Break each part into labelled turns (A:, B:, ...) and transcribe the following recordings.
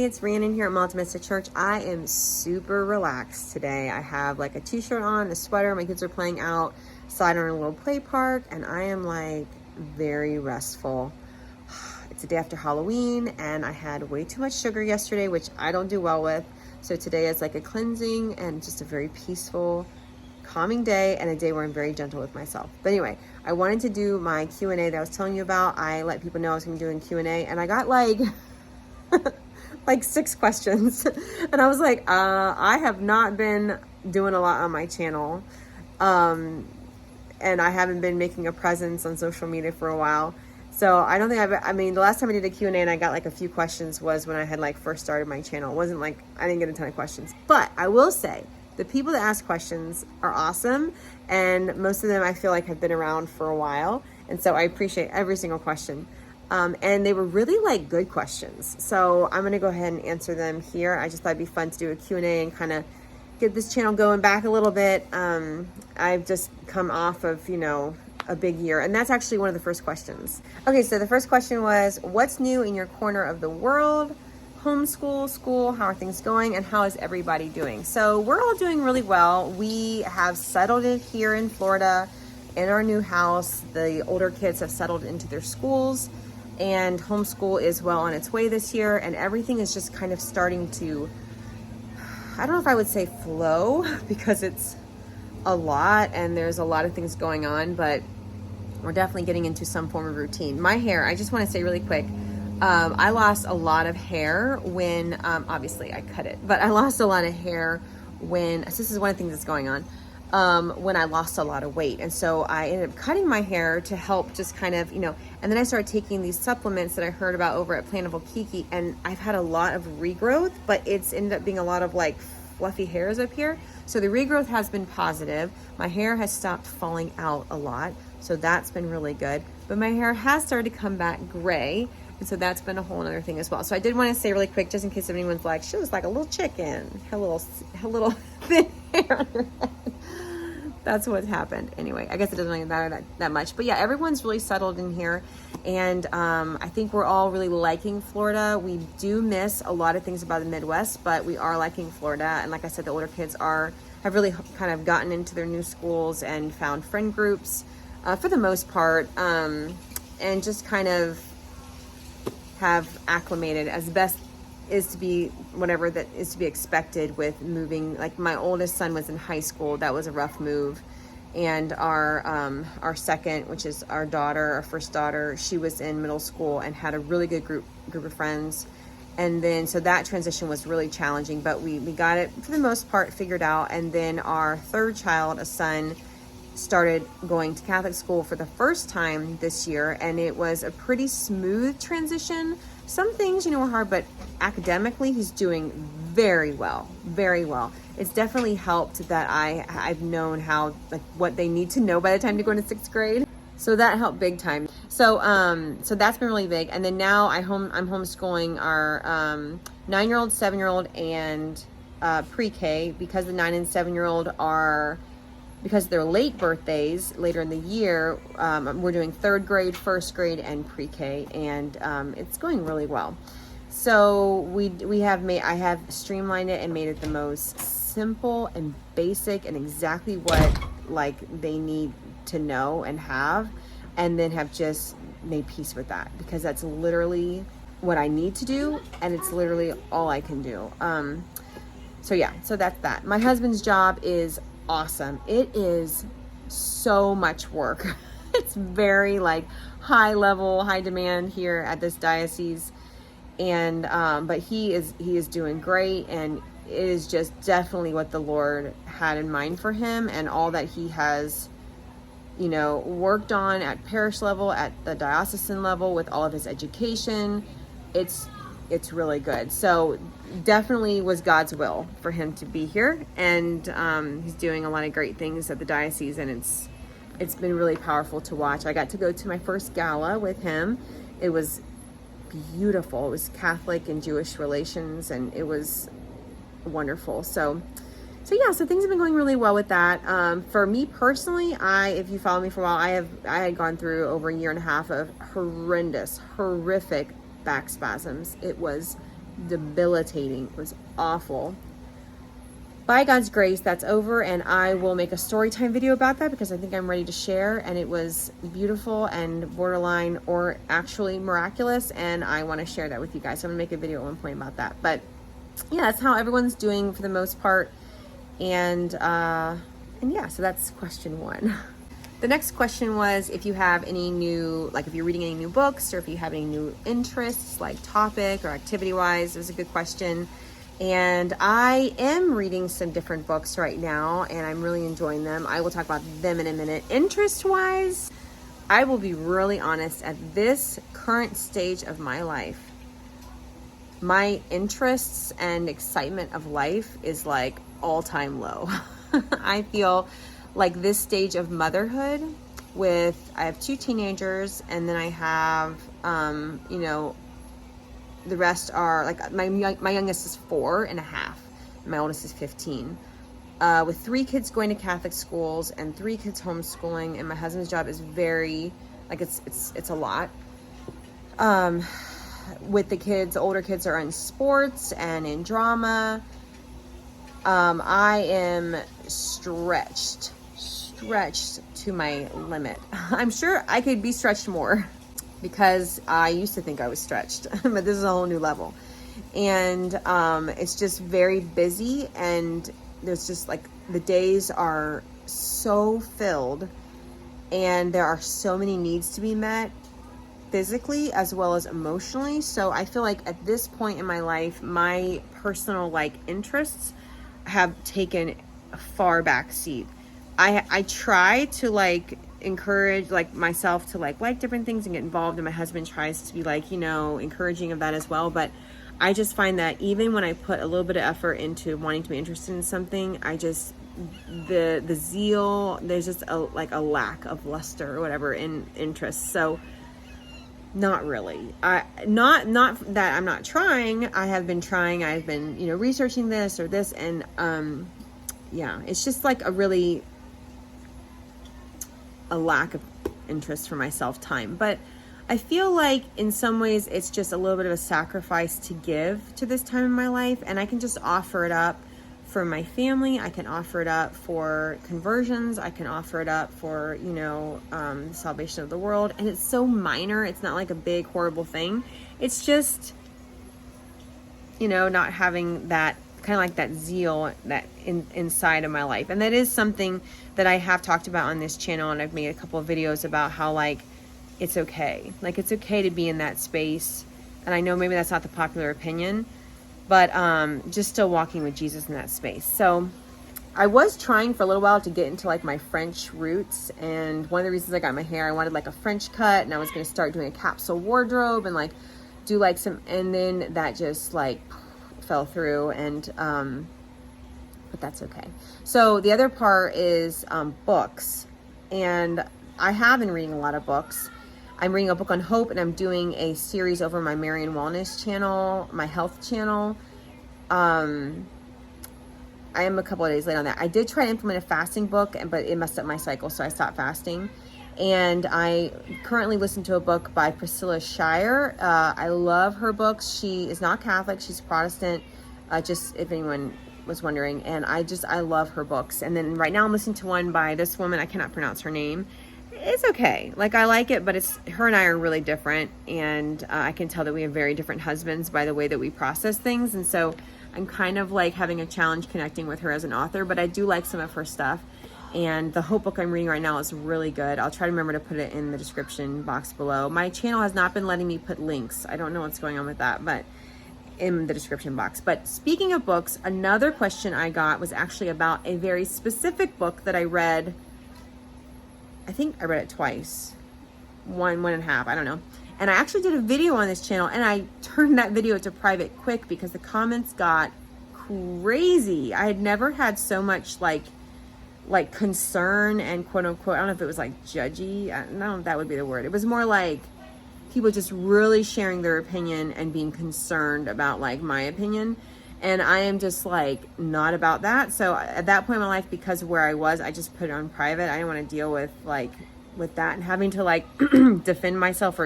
A: it's Rhiannon here at Multimistic Church. I am super relaxed today. I have like a t-shirt on, a sweater, my kids are playing outside on a little play park, and I am like very restful. It's the day after Halloween, and I had way too much sugar yesterday, which I don't do well with. So today is like a cleansing and just a very peaceful, calming day, and a day where I'm very gentle with myself. But anyway, I wanted to do my Q&A that I was telling you about. I let people know I was going to be doing Q&A, and I got like like 6 questions. And I was like, I have not been doing a lot on my channel. And I haven't been making a presence on social media for a while. So I don't think I mean, the last time I did a Q&A and I got like a few questions was when I had like first started my channel. It wasn't like, I didn't get a ton of questions. But I will say, the people that ask questions are awesome. And most of them I feel like have been around for a while. And so I appreciate every single question. And they were really like good questions. So I'm going to go ahead and answer them here. I just thought it'd be fun to do a Q&A and kind of get this channel going back a little bit. I've just come off of, a big year, and that's actually one of the first questions. Okay, so the first question was, what's new in your corner of the world? Homeschool, school, how are things going, and how is everybody doing? So we're all doing really well. We have settled in here in Florida in our new house. The older kids have settled into their schools, and homeschool is well on its way this year, and everything is just kind of starting to, I don't know if I would say flow, because it's a lot and there's a lot of things going on, but we're definitely getting into some form of routine. My hair, I just want to say really quick, I lost a lot of hair when, obviously I cut it, but I lost a lot of hair when, so this is one of the things that's going on, when I lost a lot of weight. And so I ended up cutting my hair to help just kind of, and then I started taking these supplements that I heard about over at Plantable Kiki, and I've had a lot of regrowth, but it's ended up being a lot of like fluffy hairs up here. So the regrowth has been positive. My hair has stopped falling out a lot, so that's been really good. But my hair has started to come back gray, and so that's been a whole other thing as well. So I did want to say really quick, just in case anyone's like, she was like a little chicken, her little thin hair on her head. That's what's happened. Anyway, I guess it doesn't really matter that much. But yeah, everyone's really settled in here. And I think we're all really liking Florida. We do miss a lot of things about the Midwest, but we are liking Florida. And like I said, the older kids have really kind of gotten into their new schools and found friend groups for the most part, and just kind of have acclimated as best is to be, whatever that is to be expected with moving. Like my oldest son was in high school. That was a rough move. And our second, which is our daughter, our first daughter, she was in middle school and had a really good group of friends. And then, so that transition was really challenging, but we got it for the most part figured out. And then our third child, a son, started going to Catholic school for the first time this year, and it was a pretty smooth transition. Some things, were hard, but academically, he's doing very well, very well. It's definitely helped that I've known how, like, what they need to know by the time they go into 6th grade. So that helped big time. So so that's been really big. And then now I'm homeschooling our 9-year-old, 7-year-old, and pre-K, because the 9 and 7-year-old are, because they're late birthdays later in the year, we're doing 3rd grade, 1st grade, and pre-K, and it's going really well. So I have streamlined it and made it the most simple and basic and exactly what like they need to know and have, and then have just made peace with that, because that's literally what I need to do, and it's literally all I can do. So yeah, so that's that. My husband's job is awesome. It is so much work. It's very like high level, high demand here at this diocese, and but he is doing great, and it is just definitely what the Lord had in mind for him, and all that he has worked on at parish level, at the diocesan level, with all of his education. It's really good. So definitely was God's will for him to be here, and he's doing a lot of great things at the diocese, and it's been really powerful to watch. I got to go to my first gala with him. It was beautiful. It was Catholic and Jewish relations, and it was wonderful. So yeah, so things have been going really well with that. For me personally, if you follow me for a while, I had gone through over a year and a half of horrific back spasms. It was debilitating. It was awful. By God's grace, that's over, and I will make a story time video about that because I think I'm ready to share, and it was beautiful and borderline or actually miraculous, and I want to share that with you guys. So I'm gonna make a video at one point about that. But yeah, that's how everyone's doing for the most part. And yeah, so that's question one. The next question was if you have any new, like if you're reading any new books or if you have any new interests, like topic or activity wise. It was a good question. And I am reading some different books right now, and I'm really enjoying them. I will talk about them in a minute. Interest-wise, I will be really honest, at this current stage of my life, my interests and excitement of life is like all-time low. I feel like this stage of motherhood I have 2 teenagers, and then I have, the rest are like my youngest is 4.5, and my oldest is 15. With 3 kids going to Catholic schools and 3 kids homeschooling, and my husband's job is very like it's a lot. With the kids, older kids are in sports and in drama. I am stretched to my limit. I'm sure I could be stretched more, because I used to think I was stretched, but this is a whole new level. And it's just very busy, and there's just like the days are so filled, and there are so many needs to be met physically as well as emotionally. So I feel like at this point in my life, my personal like interests have taken a far back seat. I try to like encourage like myself to like different things and get involved, and my husband tries to be like, encouraging of that as well. But I just find that even when I put a little bit of effort into wanting to be interested in something, I just the zeal, there's just a lack of luster or whatever in interest. So not really. Not that I'm not trying. I have been trying. I've been researching this or this, and yeah, it's just like a lack of interest for myself time. But I feel like in some ways it's just a little bit of a sacrifice to give to this time in my life, and I can just offer it up for my family. I can offer it up for conversions. I can offer it up for the salvation of the world, and it's so minor. It's not like a big horrible thing. It's just not having that kind of like that zeal that inside of my life. And that is something that I have talked about on this channel, and I've made a couple of videos about how like it's okay to be in that space. And I know maybe that's not the popular opinion, but just still walking with Jesus in that space. So I was trying for a little while to get into like my French roots, and one of the reasons I got my hair, I wanted like a French cut, and I was going to start doing a capsule wardrobe and like do like some, and then that just like fell through, and but that's okay. So the other part is books, and I have been reading a lot of books. I'm reading a book on hope, and I'm doing a series over my Marian Wellness channel, my health channel. I am a couple of days late on that. I did try to implement a fasting book, but it messed up my cycle, so I stopped fasting. And I currently listen to a book by Priscilla Shirer. I love her books. She is not Catholic, she's Protestant, just if anyone was wondering. And I love her books. And then right now I'm listening to one by this woman, I cannot pronounce her name. It's okay. Like, I like it, but her and I are really different. And I can tell that we have very different husbands by the way that we process things. And so I'm kind of like having a challenge connecting with her as an author, but I do like some of her stuff. And the Hope book I'm reading right now is really good. I'll try to remember to put it in the description box below. My channel has not been letting me put links. I don't know what's going on with that, but in the description box. But speaking of books, another question I got was actually about a very specific book that I read. I think I read it twice. One and a half, I don't know. And I actually did a video on this channel, and I turned that video to private quick because the comments got crazy. I had never had so much like concern and quote unquote, I don't know if it was like judgy. I don't know if that would be the word. It was more like people just really sharing their opinion and being concerned about like my opinion. And I am just like not about that. So at that point in my life, because of where I was, I just put it on private. I didn't want to deal with that and having to like defend myself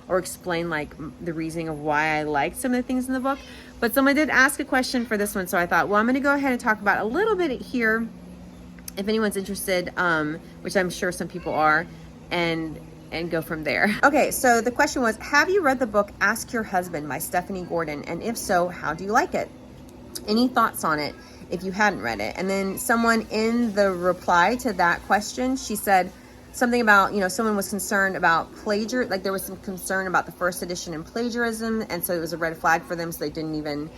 A: or explain like the reasoning of why I liked some of the things in the book. But someone did ask a question for this one, so I thought, well, I'm going to go ahead and talk about a little bit here, if anyone's interested, which I'm sure some people are, and go from there. Okay, so the question was, have you read the book Ask Your Husband by Stephanie Gordon? And if so, how do you like it? Any thoughts on it if you hadn't read it? And then someone in the reply to that question, she said something about, someone was concerned about plagiarism, like there was some concern about the first edition and plagiarism, and so it was a red flag for them, so they didn't even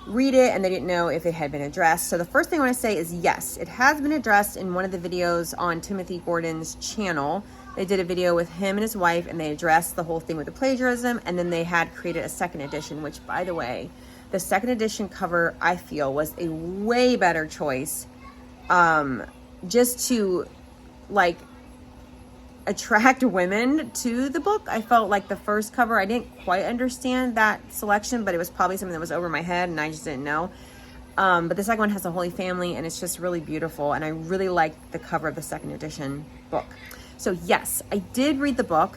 A: read it, and they didn't know if it had been addressed. So the first thing I want to say is yes, it has been addressed in one of the videos on Timothy Gordon's channel. They did a video with him and his wife, and they addressed the whole thing with the plagiarism, and then they had created a second edition, which, by the way, the second edition cover, I feel, was a way better choice, just to, like, attract women to the book. I felt like the first cover, I didn't quite understand that selection, but it was probably something that was over my head and I just didn't know. But the second one has a Holy Family, and it's just really beautiful, and I really like the cover of the second edition book. So yes, I did read the book.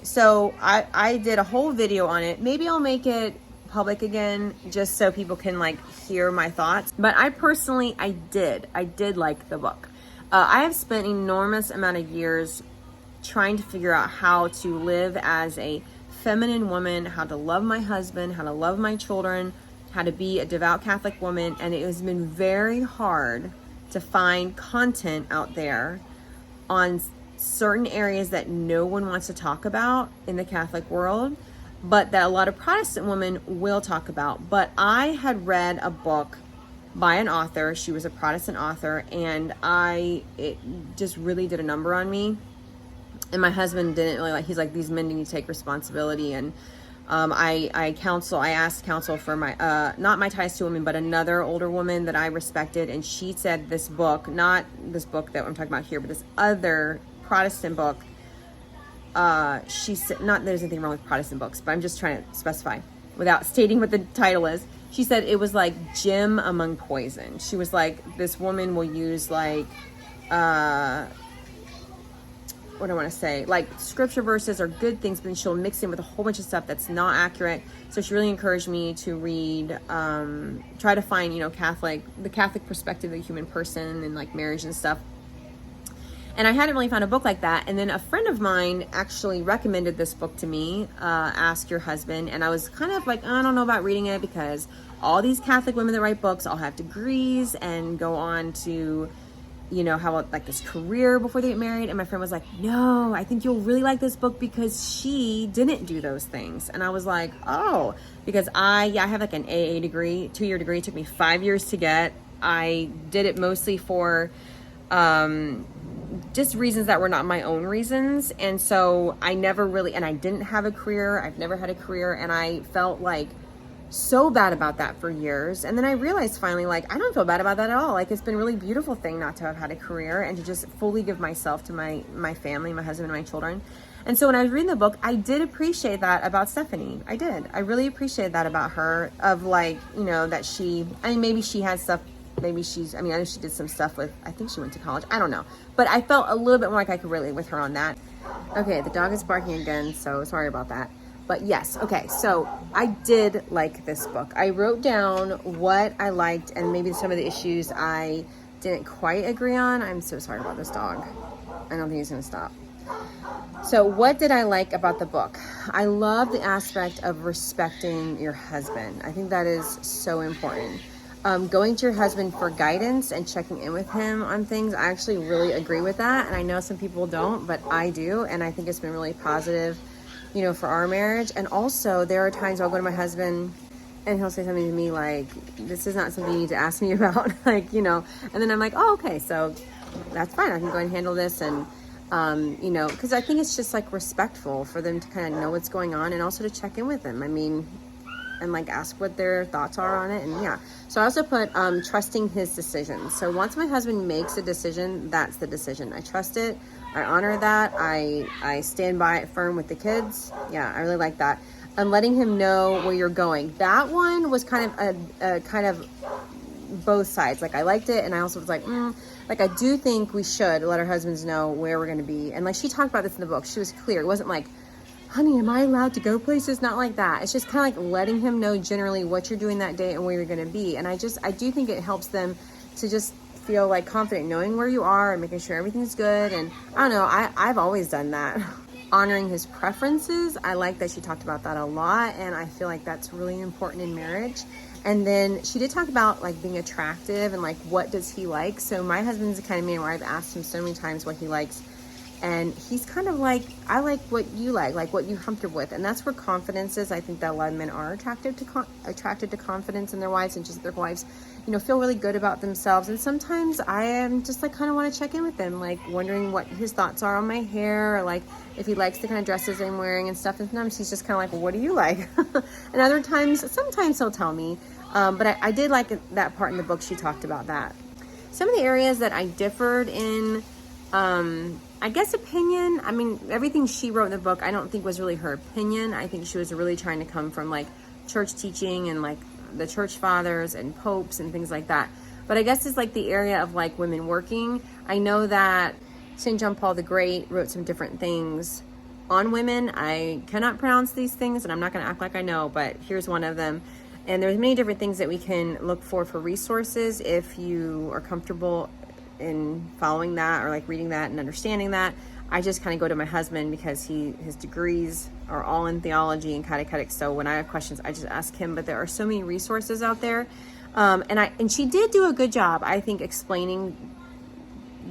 A: So I did a whole video on it. Maybe I'll make it public again just so people can like hear my thoughts. But I personally, I did like the book. I have spent enormous amount of years trying to figure out how to live as a feminine woman, how to love my husband, how to love my children, how to be a devout Catholic woman. And it has been very hard to find content out there on certain areas that no one wants to talk about in the Catholic world, but that a lot of Protestant women will talk about. But I had read a book by an author. She was a Protestant author, and it just really did a number on me. And my husband didn't really like, he's like, these men need to take responsibility. And I asked counsel for my, not my ties to women, but another older woman that I respected. And she said this book, not this book that I'm talking about here, but this other Protestant book, she said, not there's anything wrong with Protestant books, but I'm just trying to specify without stating what the title is. She said it was like gem among poison. She was like, this woman will use like, what do I want to say? Like scripture verses are good things, but then she'll mix in with a whole bunch of stuff that's not accurate. So she really encouraged me to read, try to find, the Catholic perspective of the human person and like marriage and stuff. And I hadn't really found a book like that. And then a friend of mine actually recommended this book to me, Ask Your Husband. And I was kind of like, I don't know about reading it because all these Catholic women that write books all have degrees and go on to, have like this career before they get married. And my friend was like, no, I think you'll really like this book because she didn't do those things. And I was like, oh, because I have like an AA degree, 2-year degree. It took me 5 years to get. I did it mostly for, just reasons that were not my own reasons. And so I never really, and I didn't have a career. I've never had a career. And I felt like so bad about that for years. And then I realized finally, like, I don't feel bad about that at all. Like, it's been a really beautiful thing not to have had a career and to just fully give myself to my family, my husband and my children. And so when I was reading the book, I did appreciate that about Stephanie. I did. I really appreciated that about her, of like, that maybe she had stuff. Maybe I know she did some stuff with, I think she went to college. I don't know. But I felt a little bit more like I could relate with her on that. Okay, the dog is barking again, so sorry about that. But yes, okay, so I did like this book. I wrote down what I liked and maybe some of the issues I didn't quite agree on. I'm so sorry about this dog. I don't think he's gonna stop. So what did I like about the book? I love the aspect of respecting your husband. I think that is so important. Going to your husband for guidance and checking in with him on things, I actually really agree with that. And I know some people don't, but I do. And I think it's been really positive, for our marriage. And also there are times I'll go to my husband and he'll say something to me like, this is not something you need to ask me about, and then I'm like, oh, okay, so that's fine. I can go and handle this. And, because I think it's just like respectful for them to kind of know what's going on and also to check in with them. And like ask what their thoughts are on it. And yeah, so I also put trusting his decisions. So once my husband makes a decision, that's the decision. I trust it. I honor that. I stand by it firm with the kids. Yeah, I really like that. And letting him know where you're going. That one was kind of both sides. Like I liked it, and I also was like, like I do think we should let our husbands know where we're going to be. And like she talked about this in the book. She was clear. It wasn't like, honey, am I allowed to go places? Not like that. It's just kind of like letting him know generally what you're doing that day and where you're going to be. And I do think it helps them to just feel like confident knowing where you are and making sure everything's good. And I don't know, I've always done that. Honoring his preferences, I like that she talked about that a lot, and I feel like that's really important in marriage. And then she did talk about like being attractive and like what does he like. So my husband's the kind of man where I've asked him so many times what he likes, and he's kind of like, I like what you like what you're comfortable with. And that's where confidence is. I think that a lot of men are attracted to confidence in their wives, and just their wives, you know, feel really good about themselves. And sometimes I am just like kind of want to check in with them, like wondering what his thoughts are on my hair, or like if he likes the kind of dresses I'm wearing and stuff. And sometimes he's just kind of like, well, what do you like? And other times, sometimes he'll tell me. But I did like that part in the book. She talked about that. Some of the areas that I differed in, I guess opinion. I mean, everything she wrote in the book, I don't think was really her opinion. I think she was really trying to come from like church teaching and like the church fathers and popes and things like that. But I guess it's like the area of like women working. I know that St. John Paul the Great wrote some different things on women. I cannot pronounce these things, and I'm not going to act like I know, but here's one of them. And there's many different things that we can look for resources if you are comfortable in following that or like reading that and understanding that. I just kind of go to my husband because his degrees are all in theology and catechetics. So when I have questions, I just ask him. But there are so many resources out there, and she did do a good job, I think, explaining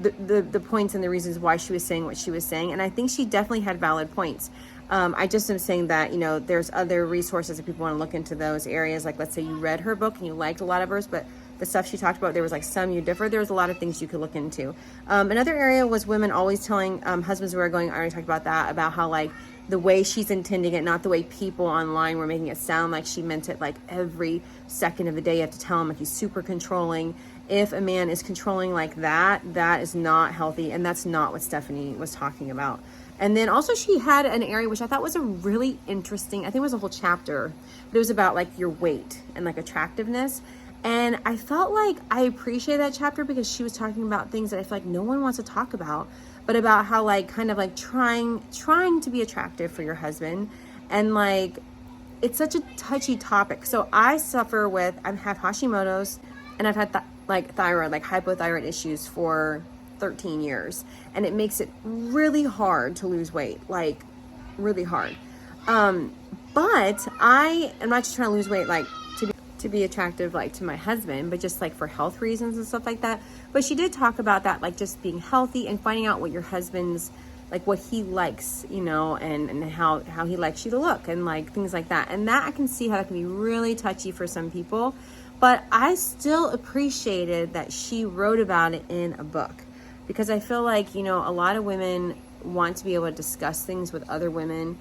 A: the points and the reasons why she was saying what she was saying. And I think she definitely had valid points. I just am saying that, you know, there's other resources if people want to look into those areas. Like, let's say you read her book and you liked a lot of hers, but the stuff she talked about, there was like some you differ. There was a lot of things you could look into. Another area was women always telling husbands who are going, I already talked about that, about how like the way she's intending it, not the way people online were making it sound like she meant it. Like every second of the day you have to tell him, like he's super controlling. If a man is controlling like that, that is not healthy. And that's not what Stephanie was talking about. And then also she had an area which I thought was a really interesting, I think it was a whole chapter, but it was about like your weight and like attractiveness. And I felt like I appreciate that chapter because she was talking about things that I feel like no one wants to talk about, but about how like kind of like trying to be attractive for your husband. And like, it's such a touchy topic. So I have Hashimoto's, and I've had thyroid, like hypothyroid issues for 13 years. And it makes it really hard to lose weight, like really hard. But I am not just trying to lose weight, like to be attractive, like to my husband, but just like for health reasons and stuff like that. But she did talk about that, like just being healthy and finding out what your husband's, like what he likes, you know, and how he likes you to look and like things like that. And that I can see how that can be really touchy for some people, but I still appreciated that she wrote about it in a book, because I feel like, you know, a lot of women want to be able to discuss things with other women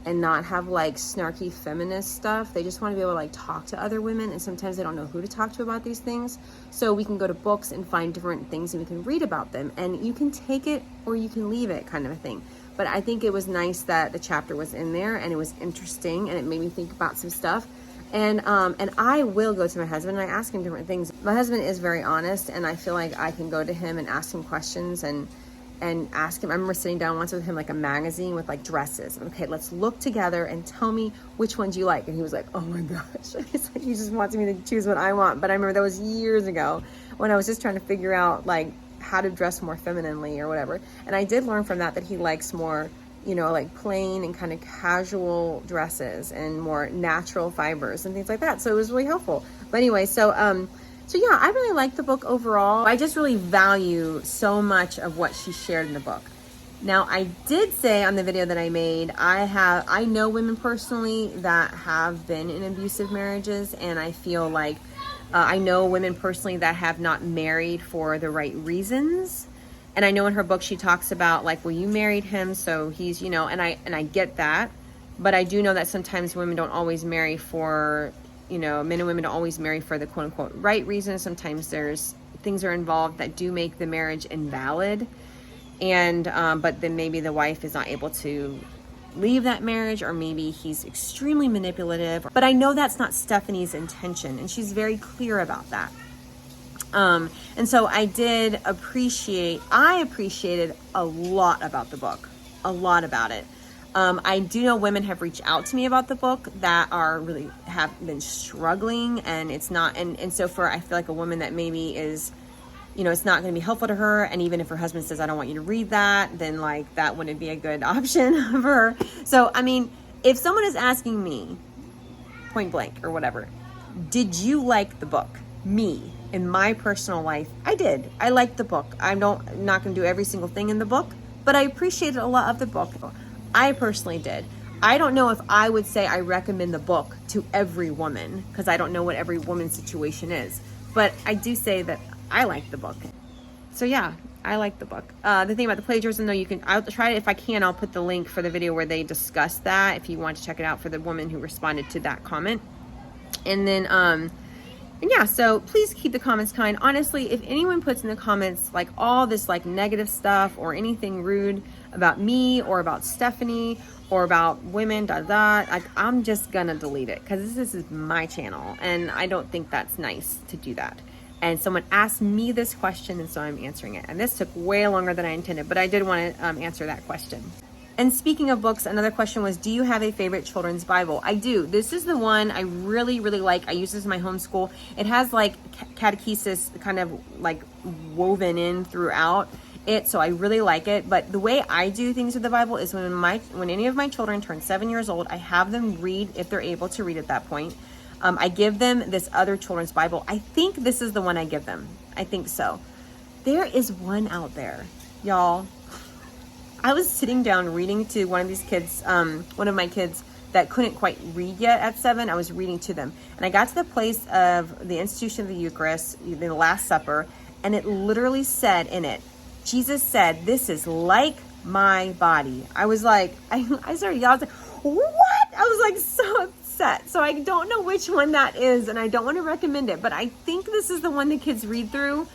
A: and not have like snarky feminist stuff. They just want to be able to like talk to other women, and sometimes they don't know who to talk to about these things. So we can go to books and find different things and we can read about them, and you can take it or you can leave it, kind of a thing. But I think it was nice that the chapter was in there and it was interesting and it made me think about some stuff. And I will go to my husband and I ask him different things. My husband is very honest, and I feel like I can go to him and ask him questions and ask him. I remember sitting down once with him, like a magazine with like dresses. Okay, let's look together and tell me which ones you like. And he was like, oh my gosh. It's like he just wants me to choose what I want. But I remember that was years ago when I was just trying to figure out like how to dress more femininely or whatever. And I did learn from that he likes more, you know, like plain and kind of casual dresses and more natural fibers and things like that. So it was really helpful. But anyway, so yeah, I really like the book overall. I just really value so much of what she shared in the book. Now, I did say on the video that I made, I know women personally that have been in abusive marriages, and I feel like I know women personally that have not married for the right reasons. And I know in her book she talks about like, well, you married him, so he's, you know, and I get that, but I do know that sometimes women don't always marry for, you know, men and women don't always marry for the quote unquote right reason. Sometimes there's things are involved that do make the marriage invalid. And, but then maybe the wife is not able to leave that marriage, or maybe he's extremely manipulative. But I know that's not Stephanie's intention, and she's very clear about that. And so I appreciated a lot about the book, a lot about it. I do know women have reached out to me about the book that have been struggling, and it's not, and so I feel like a woman that maybe is, it's not going to be helpful to her. And even if her husband says, I don't want you to read that, then like that wouldn't be a good option for her. So, I mean, if someone is asking me point blank or whatever, did you like the book? Me, in my personal life, I did. I liked the book. I'm not going to do every single thing in the book, but I appreciated a lot of the book. I personally did. I don't know if I would say I recommend the book to every woman, because I don't know what every woman's situation is. But I do say that I like the book. So yeah, I like the book. The thing about the plagiarism, though, I'll try it if I can. I'll put the link for the video where they discuss that if you want to check it out, for the woman who responded to that comment. And then, and yeah, so please keep the comments kind. Honestly, if anyone puts in the comments like all this like negative stuff or anything rude about me or about Stephanie or about women, like I'm just gonna delete it, because this is my channel and I don't think that's nice to do that. And someone asked me this question, and so I'm answering it. And this took way longer than I intended, but I did want to answer that question. And speaking of books, another question was, do you have a favorite children's Bible? I do. This is the one I really, really like. I use this in my homeschool. It has like catechesis kind of like woven in throughout it, so I really like it. But the way I do things with the Bible is when any of my children turn 7 years old, I have them read, if they're able to read at that point. I give them this other children's Bible. I think this is the one I give them. I think so. There is one out there, y'all. I was sitting down reading to one of these kids, one of my kids that couldn't quite read yet at 7. I was reading to them. And I got to the place of the institution of the Eucharist, the Last Supper, and it literally said in it, Jesus said, "This is like my body." I was like, I started yelling. I was like, what? I was like so upset. So I don't know which one that is, and I don't want to recommend it, but I think this is the one the kids read through.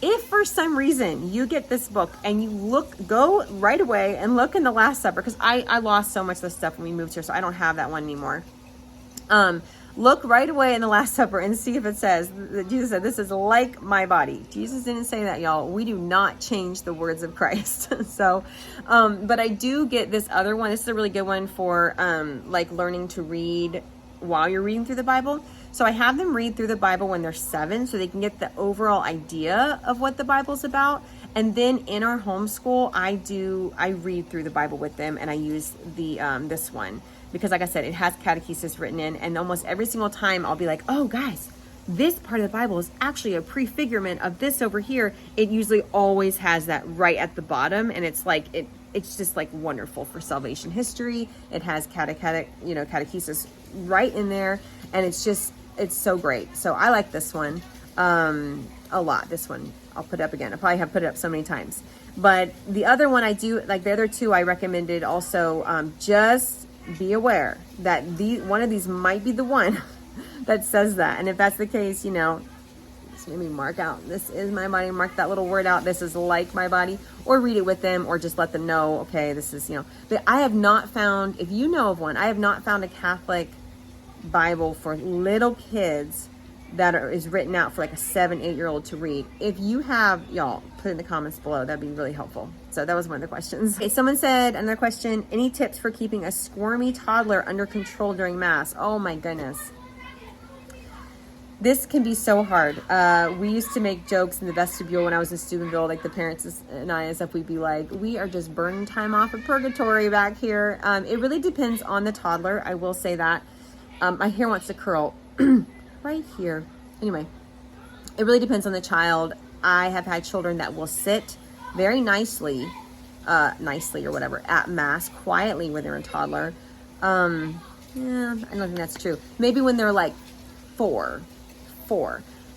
A: If for some reason you get this book and you go right away and look in the Last Supper, because I lost so much of the stuff when we moved here, so I don't have that one anymore. Look right away in the Last Supper and see if it says that Jesus said, "This is like my body." Jesus didn't say that, y'all. We do not change the words of Christ. So, but I do get this other one. This is a really good one for like learning to read while you're reading through the Bible. So I have them read through the Bible when they're 7, so they can get the overall idea of what the Bible's about. And then in our homeschool, I read through the Bible with them, and I use the this one. Because like I said, it has catechesis written in, and almost every single time I'll be like, oh guys, this part of the Bible is actually a prefigurement of this over here. It usually always has that right at the bottom, and it's like, it's just like wonderful for salvation history. It has catechesis right in there, and it's so great. So I like this one a lot. This one I'll put up again. I probably have put it up so many times. But the other one I do, like the other two I recommended also, just be aware that one of these might be the one that says that. And if that's the case, just maybe mark out, "This is my body," mark that little word out, "This is like my body," or read it with them, or just let them know, okay, this is, But I have not found, if you know of one, I have not found a Catholic Bible for little kids that is written out for like a 7-8-year-old to read. If you have, y'all, put it in the comments below. That'd be really helpful. So that was one of the questions. Okay, someone said, another question, any tips for keeping a squirmy toddler under control during Mass? Oh my goodness. This can be so hard. We used to make jokes in the vestibule when I was in Steubenville, like the parents and I and stuff, we'd be like, we are just burning time off of purgatory back here. It really depends on the toddler. I will say that. My hair wants to curl right here. Anyway, it really depends on the child. I have had children that will sit very nicely or whatever at Mass quietly when they're a toddler. Yeah, I don't think that's true. Maybe when they're like four.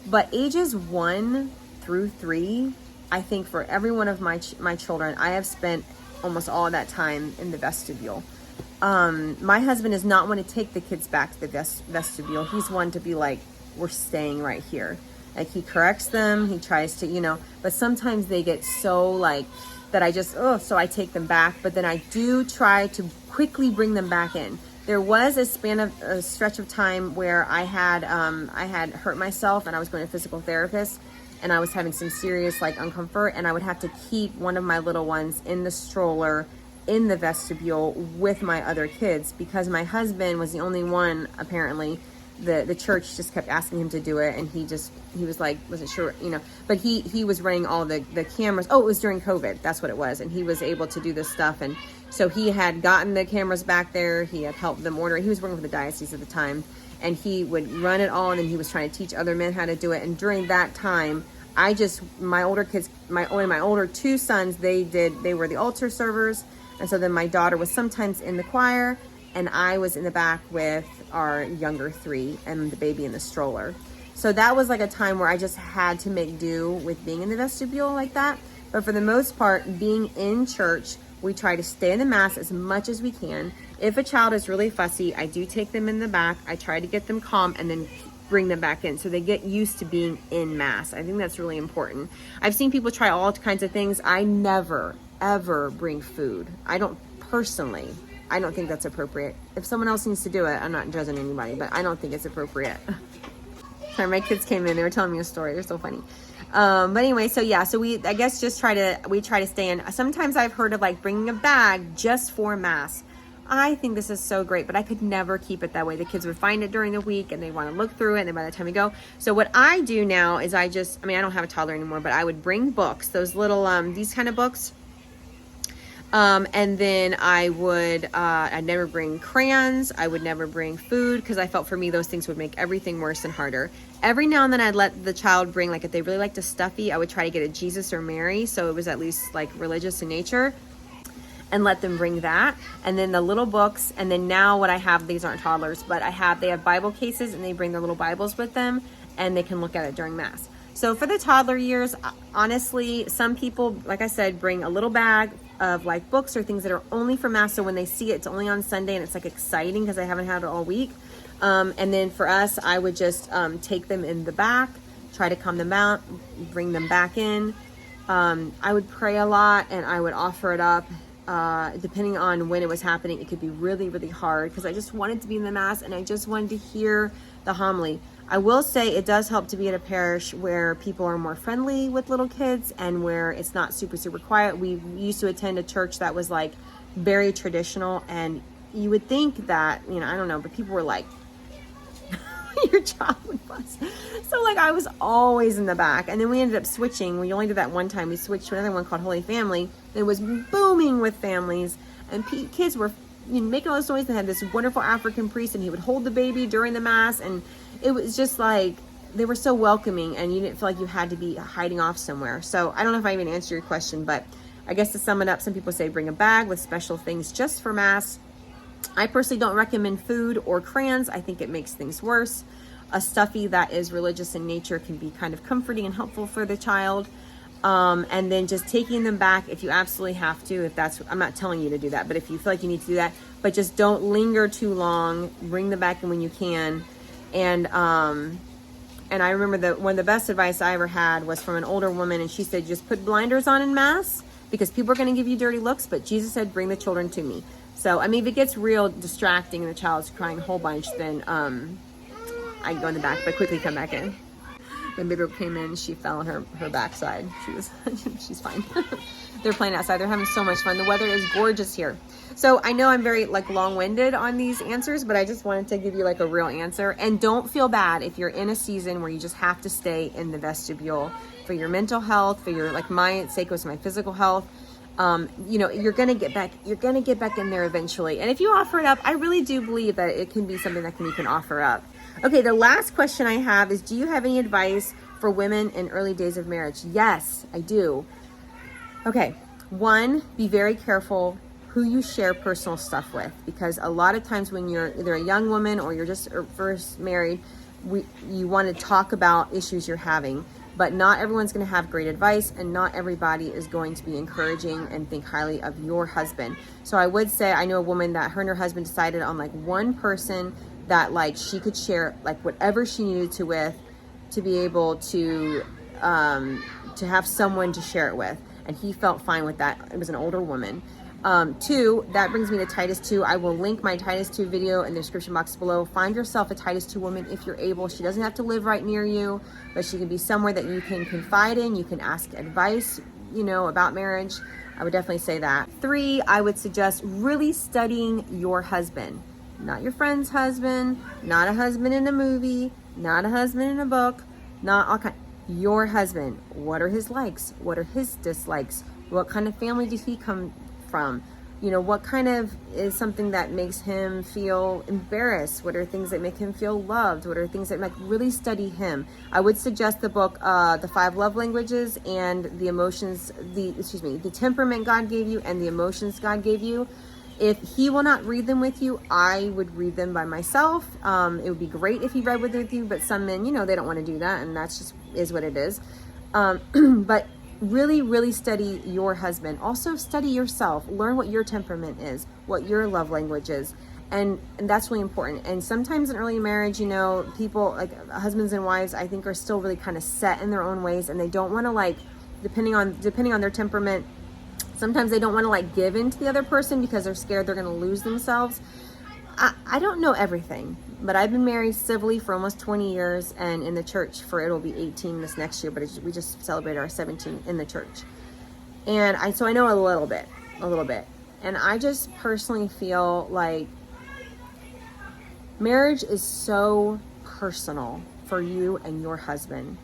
A: But ages 1 through 3, I think for every one of my children, I have spent almost all of that time in the vestibule. My husband does not want to take the kids back to the vestibule. He's one to be like, we're staying right here. Like he corrects them, he tries to, but sometimes they get so like that I just, so I take them back. But then I do try to quickly bring them back in. There was a stretch of time where I had hurt myself and I was going to a physical therapist. and I was having some serious like uncomfort, and I would have to keep one of my little ones in the stroller in the vestibule with my other kids, because my husband was the only one, apparently. The church just kept asking him to do it, and he was like, wasn't sure, but he was running all the cameras. Oh, it was during COVID, that's what it was, and he was able to do this stuff. And so he had gotten the cameras back there, he had helped them order. He was working for the diocese at the time, and he would run it all, and then he was trying to teach other men how to do it. And during that time, my older kids, my older two sons, they were the altar servers. And so then my daughter was sometimes in the choir, and I was in the back with our younger three and the baby in the stroller. So that was like a time where I just had to make do with being in the vestibule like that. But for the most part, being in church, we try to stay in the Mass as much as we can. If a child is really fussy, I do take them in the back. I try to get them calm and then bring them back in so they get used to being in Mass. I think that's really important. I've seen people try all kinds of things. I never, ever bring food. I don't think that's appropriate. If someone else needs to do it, I'm not judging anybody, but I don't think it's appropriate. Sorry, my kids came in, they were telling me a story. They're so funny. But anyway, so we, I guess, try to stay in. Sometimes I've heard of like bringing a bag just for Mass. I think this is so great, but I could never keep it that way. The kids would find it during the week and they want to look through it, and then by the time we go. So what I do now is I don't have a toddler anymore, but I would bring books, those little, these kind of books. And then I'd never bring crayons. I would never bring food, because I felt for me, those things would make everything worse and harder. Every now and then I'd let the child bring, like if they really liked a stuffy, I would try to get a Jesus or Mary, so it was at least like religious in nature, and let them bring that. And then the little books. And then now what I have, these aren't toddlers, but they have Bible cases, and they bring their little Bibles with them, and they can look at it during Mass. So for the toddler years, honestly, some people, like I said, bring a little bag of like books or things that are only for Mass. So when they see it, it's only on Sunday, and it's like exciting because I haven't had it all week. And then for us, I would just take them in the back, try to calm them out, bring them back in. I would pray a lot, and I would offer it up. Depending on when it was happening, it could be really, really hard, because I just wanted to be in the Mass, and I just wanted to hear the homily. I will say it does help to be at a parish where people are more friendly with little kids, and where it's not super, super quiet. We used to attend a church that was like very traditional, and you would think that, I don't know, but people were like, your child would fuss. So like I was always in the back, and then we ended up switching. We only did that one time. We switched to another one called Holy Family. It was booming with families, and kids were making all this noise. They had this wonderful African priest, and he would hold the baby during the Mass, and it was just like they were so welcoming, and you didn't feel like you had to be hiding off somewhere. So I don't know if I even answered your question, but I guess to sum it up, some people say bring a bag with special things just for Mass. I personally don't recommend food or crayons. I think it makes things worse. A stuffy that is religious in nature can be kind of comforting and helpful for the child. And then just taking them back if you absolutely have to, I'm not telling you to do that, but if you feel like you need to do that, but just don't linger too long, bring them back in when you can. And I remember that one of the best advice I ever had was from an older woman, and she said, just put blinders on in Mass, because people are going to give you dirty looks, but Jesus said, bring the children to me. So, I mean, if it gets real distracting and the child's crying a whole bunch, then I go in the back, but quickly come back in. When Baby came in, she fell on her backside. She's fine. They're playing outside. They're having so much fun. The weather is gorgeous here. So I know I'm very long-winded on these answers, but I just wanted to give you a real answer. And don't feel bad if you're in a season where you just have to stay in the vestibule for your mental health, for your, my sake was my physical health. You're going to get back in there eventually. And if you offer it up, I really do believe that it can be something that you can offer up. Okay, the last question I have is, do you have any advice for women in early days of marriage? Yes, I do. Okay, 1, be very careful who you share personal stuff with, because a lot of times when you're either a young woman or you're just first married, you want to talk about issues you're having, but not everyone's going to have great advice, and not everybody is going to be encouraging and think highly of your husband. So I would say, I know a woman that her and her husband decided on one person that she could share whatever she needed to with, to be able to have someone to share it with, and he felt fine with that. It was an older woman. Two, that brings me to Titus 2. I will link my Titus 2 video in the description box below. Find yourself a Titus 2 woman if you're able. She doesn't have to live right near you, but she can be somewhere that you can confide in. You can ask advice, about marriage. I would definitely say that. Three, I would suggest really studying your husband. Not your friend's husband, not a husband in a movie, not a husband in a book, not all kind. Your husband. What are his likes? What are his dislikes? What kind of family did he come from? What kind of is something that makes him feel embarrassed? What are things that make him feel loved? What are things that really study him? I would suggest the book, The 5 Love Languages, and the temperament God gave you and the emotions God gave you. If he will not read them with you, I would read them by myself. It would be great if he read with you, but some men, they don't want to do that, and that's just is what it is. But really, really study your husband. Also study yourself. Learn what your temperament is, what your love language is. And that's really important. And sometimes in early marriage, people like husbands and wives, I think, are still really kind of set in their own ways, and they don't want to depending on their temperament, sometimes they don't want to give in to the other person because they're scared they're going to lose themselves. I don't know everything, but I've been married civilly for almost 20 years, and in the church it'll be 18 this next year, but we just celebrated our 17 in the church. And so I know a little bit. And I just personally feel like marriage is so personal for you and your husband.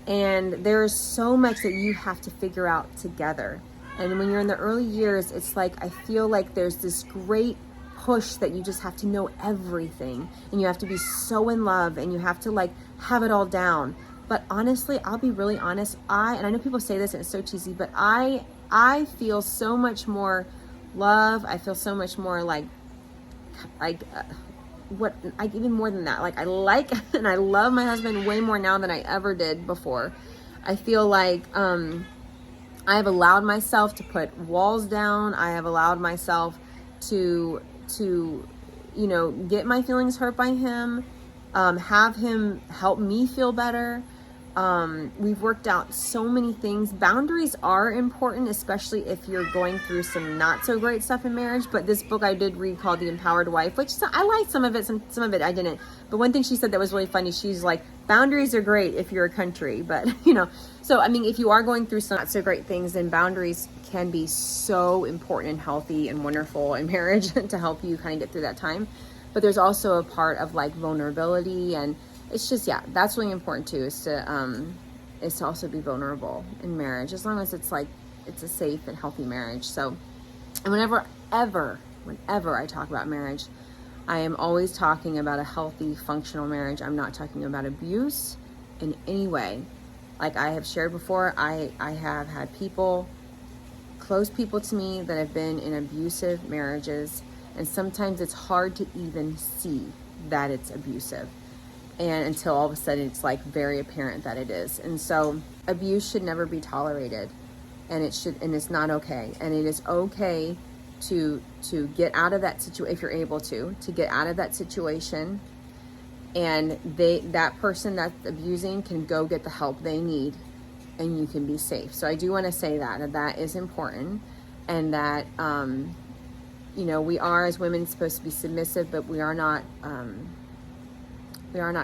A: And there is so much that you have to figure out together. And when you're in the early years, it's I feel like there's this great push that you just have to know everything, and you have to be so in love, and you have to have it all down. But honestly, I'll be really honest, and I know people say this and it's so cheesy, but I feel so much more love. I feel so much more even more than that. I like and I love my husband way more now than I ever did before. I feel like I have allowed myself to put walls down. I have allowed myself to get my feelings hurt by him, have him help me feel better. We've worked out so many things. Boundaries are important, especially if you're going through some not so great stuff in marriage. But this book I did read called The Empowered Wife, which I liked some of it, some of it I didn't. But one thing she said that was really funny, she's like, boundaries are great if you're a country, but so if you are going through some not so great things, then boundaries can be so important and healthy and wonderful in marriage to help you kind of get through that time. But there's also a part of vulnerability, and it's just, that's really important too, is to also be vulnerable in marriage, as long as it's a safe and healthy marriage. So, and whenever I talk about marriage, I am always talking about a healthy, functional marriage. I'm not talking about abuse in any way. Like I have shared before, I have had close people to me that have been in abusive marriages, and sometimes it's hard to even see that it's abusive, and until all of a sudden it's very apparent that it is. And so abuse should never be tolerated, and it's not okay. And it is okay to get out of that situation if you're able to get out of that situation, and that person that's abusing can go get the help they need, and you can be safe. So I do want to say that is important, and that we are as women supposed to be submissive, but we are not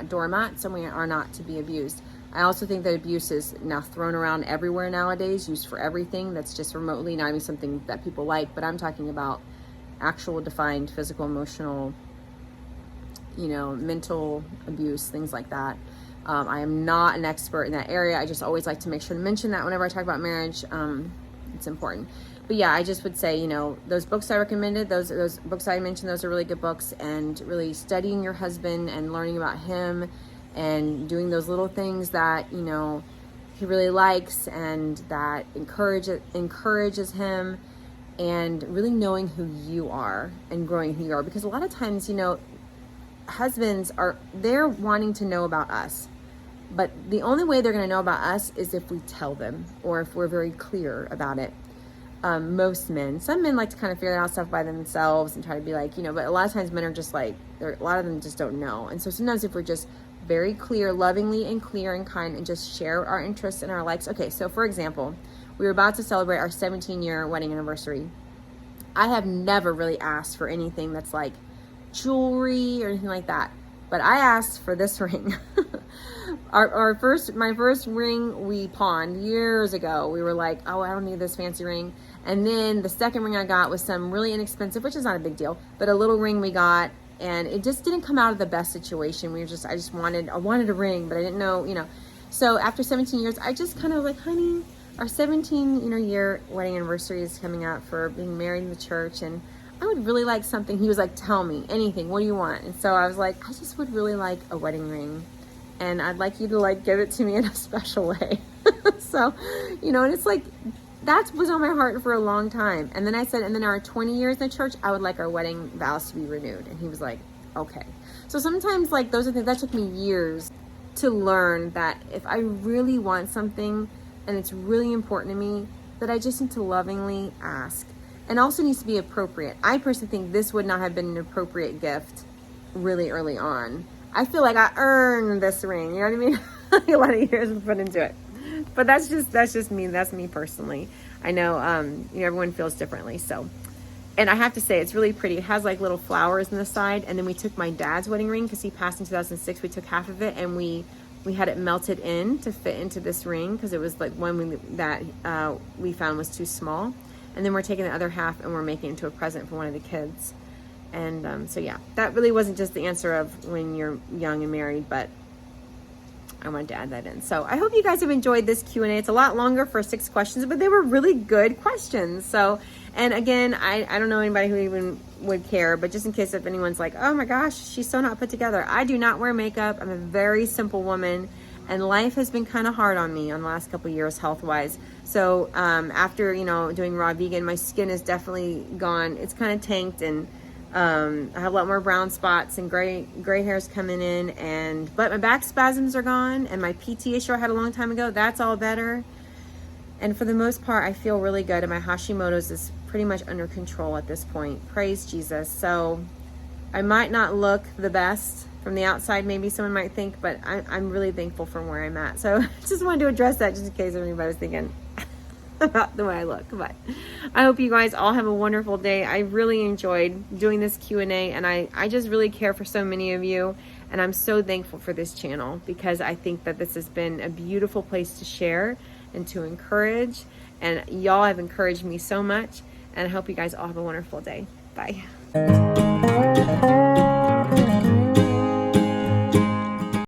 A: doormats, and we are not to be abused. I also think that abuse is now thrown around everywhere nowadays, used for everything that's just remotely not even something that people like. But I'm talking about actual defined physical, emotional, mental abuse, things like that. I am not an expert in that area. I just always like to make sure to mention that whenever I talk about marriage. It's important. But yeah, I just would say, those books I recommended, those books I mentioned, those are really good books. And really studying your husband and learning about him, and doing those little things that he really likes and that encourages him, and really knowing who you are and growing who you are. Because a lot of times husbands they're wanting to know about us, but the only way they're going to know about us is if we tell them, or if we're very clear about it. Some men like to kind of figure out stuff by themselves and try to be but a lot of times men are just a lot of them just don't know. And so sometimes if we're just very clear, lovingly and clear and kind, and just share our interests and our likes. Okay, so for example, we were about to celebrate our 17-year wedding anniversary, I have never really asked for anything that's like jewelry or anything like that. But I asked for this ring. My first ring we pawned years ago. We were like, oh, I don't need this fancy ring. And then the second ring I got was some really inexpensive, which is not a big deal, but a little ring we got, and it just didn't come out of the best situation. I wanted a ring, but I didn't know, So after 17 years, I just kind of like, honey, our 17, year wedding anniversary is coming up for being married in the church, and I would really like something. He was like, tell me anything. What do you want? And so I was like, I just would really like a wedding ring, and I'd like you to like give it to me in a special way. So, and it's like, that was on my heart for a long time. And then I said, and then our 20 years in the church, I would like our wedding vows to be renewed. And he was like, okay. So sometimes like those are things that took me years to learn, that if I really want something and it's really important to me, that I just need to lovingly ask. And also needs to be appropriate. I personally think this would not have been an appropriate gift really early on. I feel like I earned this ring, you know what I mean? A lot of years put into it. But that's just me. That's me personally. I know, everyone feels differently. So, and I have to say, it's really pretty. It has like little flowers on the side. And then we took my dad's wedding ring, because he passed in 2006. We took half of it, and we had it melted in to fit into this ring, because it was like one that we found was too small. And then we're taking the other half and we're making it into a present for one of the kids. And so yeah, that really wasn't just the answer of when you're young and married, but I wanted to add that in. So I hope you guys have enjoyed this Q&A. It's a lot longer for 6 questions, but they were really good questions. So, and again, I don't know anybody who even would care, but just in case if anyone's like, oh my gosh, she's so not put together. I do not wear makeup. I'm a very simple woman, and life has been kind of hard on me on the last couple of years health-wise. So after, doing raw vegan, my skin is definitely gone. It's kind of tanked, and I have a lot more brown spots and gray hairs coming in, but my back spasms are gone, and my PT issue I had a long time ago, that's all better. And for the most part, I feel really good, and my Hashimoto's is pretty much under control at this point. Praise Jesus. So I might not look the best from the outside, maybe someone might think, but I'm really thankful for where I'm at. So just wanted to address that just in case anybody's thinking about the way I look. But I hope you guys all have a wonderful day. I really enjoyed doing this Q&A, and I just really care for so many of you, and I'm so thankful for this channel, because I think that this has been a beautiful place to share and to encourage, and y'all have encouraged me so much, and I hope you guys all have a wonderful day. Bye.